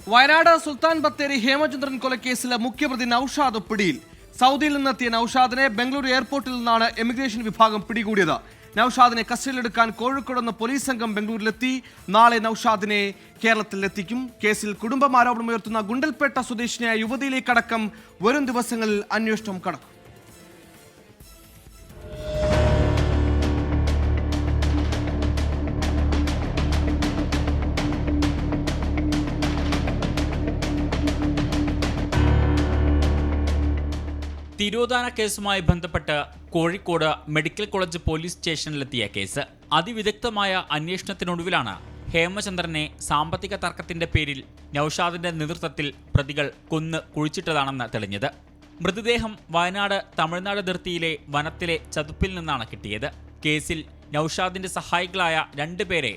വയനാട് സുൽത്താൻ ബത്തേരി ഹേമചന്ദ്രൻ കൊലക്കേസിലെ മുഖ്യപ്രതി നൌഷാദ് പിടിയിൽ. സൗദിയിൽ നിന്നെത്തിയ നൌഷാദിനെ ബംഗളൂരു എയർപോർട്ടിൽ നിന്നാണ് എമിഗ്രേഷൻ വിഭാഗം പിടികൂടിയത്. നൌഷാദിനെ കസ്റ്റഡിയിലെടുക്കാൻ കോഴിക്കോട് നിന്ന് പോലീസ് സംഘം ബംഗളൂരിലെത്തി. നാളെ നൌഷാദിനെ കേരളത്തിലെത്തിക്കും. കേസിൽ കുടുംബമാരോപണമുയർത്തുന്ന ഗുണ്ടൽപേട്ട സ്വദേശിനിയായ യുവതിയിലേക്കടക്കം വരും ദിവസങ്ങളിൽ അന്വേഷണം കടക്കും. തിരോധാന കേസുമായി ബന്ധപ്പെട്ട് കോഴിക്കോട് മെഡിക്കൽ കോളേജ് പോലീസ് സ്റ്റേഷനിലെത്തിയ കേസ് അതിവിദഗ്ധമായ അന്വേഷണത്തിനൊടുവിലാണ് ഹേമചന്ദ്രനെ സാമ്പത്തിക തർക്കത്തിന്റെ പേരിൽ നൌഷാദിന്റെ നേതൃത്വത്തിൽ പ്രതികൾ കൊന്ന് കുഴിച്ചിട്ടതാണെന്ന് തെളിഞ്ഞത്. മൃതദേഹം വയനാട് തമിഴ്നാട് അതിർത്തിയിലെ വനത്തിലെ ചതുപ്പിൽ നിന്നാണ് കിട്ടിയത്. കേസിൽ നൌഷാദിന്റെ സഹായികളായ 2 പേരെ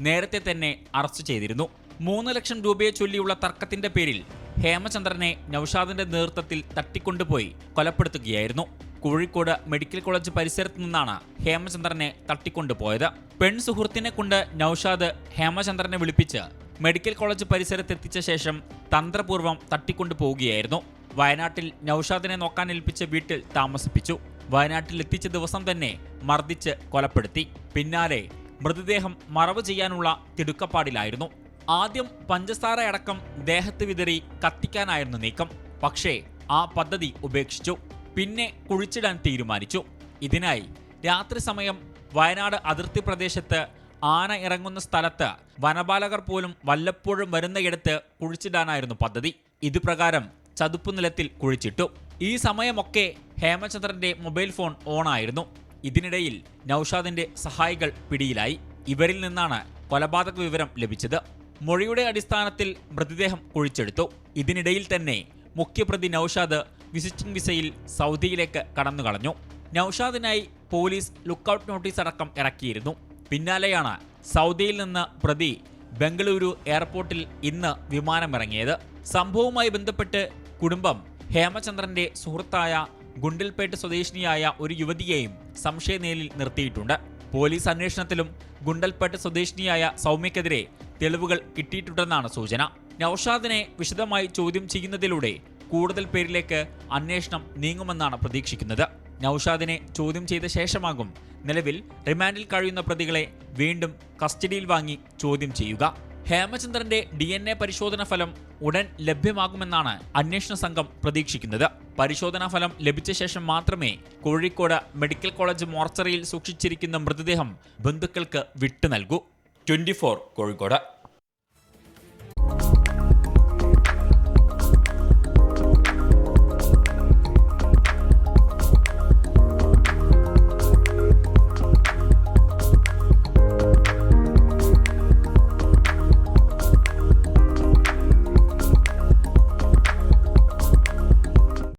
നേരത്തെ തന്നെ അറസ്റ്റ് ചെയ്തിരുന്നു. 3 ലക്ഷം രൂപയെ ചൊല്ലിയുള്ള തർക്കത്തിന്റെ പേരിൽ ഹേമചന്ദ്രനെ നൌഷാദിന്റെ നേതൃത്വത്തിൽ തട്ടിക്കൊണ്ടുപോയി കൊലപ്പെടുത്തുകയായിരുന്നു. കോഴിക്കോട് മെഡിക്കൽ കോളേജ് പരിസരത്ത് നിന്നാണ് ഹേമചന്ദ്രനെ തട്ടിക്കൊണ്ടുപോയത്. സുഹൃത്തിനെ കൊണ്ട് നൌഷാദ് ഹേമചന്ദ്രനെ വിളിപ്പിച്ച് മെഡിക്കൽ കോളേജ് പരിസരത്തെത്തിച്ച ശേഷം തന്ത്രപൂർവ്വം തട്ടിക്കൊണ്ടുപോവുകയായിരുന്നു. വയനാട്ടിൽ നൌഷാദിനെ നോക്കാൻ ഏൽപ്പിച്ച വീട്ടിൽ താമസിപ്പിച്ചു. വയനാട്ടിൽ എത്തിച്ച ദിവസം തന്നെ മർദ്ദിച്ച് കൊലപ്പെടുത്തി. പിന്നാലെ മൃതദേഹം മറവ് ചെയ്യാനുള്ള തിടുക്കപ്പാടിലായിരുന്നു. ആദ്യം പഞ്ചസാര അടക്കം ദേഹത്ത് വിതറി കത്തിക്കാനായിരുന്നു നീക്കം. പക്ഷേ ആ പദ്ധതി ഉപേക്ഷിച്ചു. പിന്നെ കുഴിച്ചിടാൻ തീരുമാനിച്ചു. ഇതിനായി രാത്രി സമയം വയനാട് അതിർത്തി പ്രദേശത്ത് ആന ഇറങ്ങുന്ന സ്ഥലത്ത് വനപാലകർ പോലും വല്ലപ്പോഴും വരുന്നയിടത്ത് കുഴിച്ചിടാനായിരുന്നു പദ്ധതി. ഇതുപ്രകാരം ചതുപ്പ് നിലത്തിൽ കുഴിച്ചിട്ടു. ഈ സമയമൊക്കെ ഹേമചന്ദ്രന്റെ മൊബൈൽ ഫോൺ ഓണായിരുന്നു. ഇതിനിടയിൽ നൌഷാദിന്റെ സഹായികൾ പിടിയിലായി. ഇവരിൽ നിന്നാണ് കൊലപാതക വിവരം ലഭിച്ചത്. മൊഴിയുടെ അടിസ്ഥാനത്തിൽ മൃതദേഹം കുഴിച്ചെടുത്തു. ഇതിനിടയിൽ തന്നെ മുഖ്യപ്രതി നൌഷാദ് വിസിറ്റിംഗ് വിസയിൽ സൗദിയിലേക്ക് കടന്നുകളഞ്ഞു. നൌഷാദിനായി പോലീസ് ലുക്കൌട്ട് നോട്ടീസ് അടക്കം ഇറക്കിയിരുന്നു. പിന്നാലെയാണ് സൗദിയിൽ നിന്ന് പ്രതി ബംഗളൂരു എയർപോർട്ടിൽ ഇന്ന് വിമാനമിറങ്ങിയത്. സംഭവവുമായി ബന്ധപ്പെട്ട് കുടുംബം ഹേമചന്ദ്രന്റെ സുഹൃത്തായ ഗുണ്ടൽപേട്ട് സ്വദേശിനിയായ ഒരു യുവതിയെയും സംശയനിഴലിൽ നിർത്തിയിട്ടുണ്ട്. പോലീസ് അന്വേഷണത്തിലും ഗുണ്ടൽപേട്ട് സ്വദേശിനിയായ സൗമ്യക്കെതിരെ തെളിവുകൾ കിട്ടിയിട്ടുണ്ടെന്നാണ് സൂചന. നൌഷാദിനെ വിശദമായി ചോദ്യം ചെയ്യുന്നതിലൂടെ കൂടുതൽ പേരിലേക്ക് അന്വേഷണം നീങ്ങുമെന്നാണ് പ്രതീക്ഷിക്കുന്നത്. നൌഷാദിനെ ചോദ്യം ചെയ്ത ശേഷമാകും നിലവിൽ റിമാൻഡിൽ കഴിയുന്ന പ്രതികളെ വീണ്ടും കസ്റ്റഡിയിൽ വാങ്ങി ചോദ്യം ചെയ്യുക. ഹേമചന്ദ്രന്റെ DNA പരിശോധനാ ഫലം ഉടൻ ലഭ്യമാകുമെന്നാണ് അന്വേഷണ സംഘം പ്രതീക്ഷിക്കുന്നത്. പരിശോധനാ ഫലം ലഭിച്ച ശേഷം മാത്രമേ കോഴിക്കോട് മെഡിക്കൽ കോളേജ് മോർച്ചറിയിൽ സൂക്ഷിച്ചിരിക്കുന്ന മൃതദേഹം ബന്ധുക്കൾക്ക് വിട്ടു നൽകൂ. 24 കോഴിക്കോട്.